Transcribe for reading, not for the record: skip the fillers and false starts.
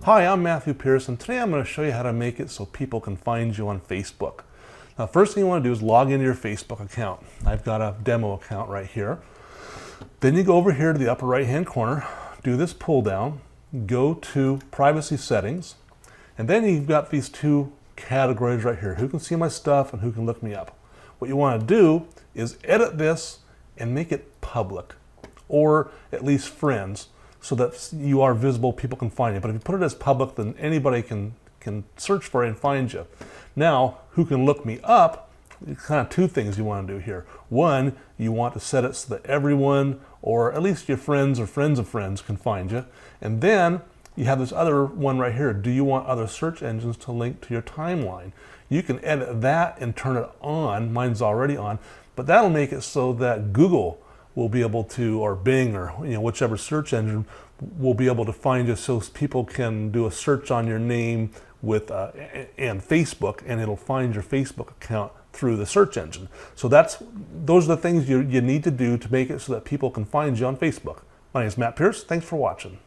Hi, I'm Matthew Pierce, and today I'm going to show you how to make it so people can find you on Facebook. Now, first thing you want to do is log into your Facebook account. I've got a demo account right here. Then you go over here to the upper right hand corner, do this pull down, go to privacy settings, and then you've got these two categories right here, who can see my stuff and who can look me up. What you want to do is edit this and make it public, or at least friends, so that you are visible, people can find you. But if you put it as public, then anybody can search for it and find you. Now, who can look me up? Kind of two things you want to do here. One, you want to set it so that everyone, or at least your friends or friends of friends, can find you. And then you have this other one right here. Do you want other search engines to link to your timeline? You can edit that and turn it on. Mine's already on, but that'll make it so that Google will be able to, or Bing, or whichever search engine, will be able to find you, so people can do a search on your name with and Facebook, and it'll find your Facebook account through the search engine. So those are the things you need to do to make it so that people can find you on Facebook. My name is Matt Pierce. Thanks for watching.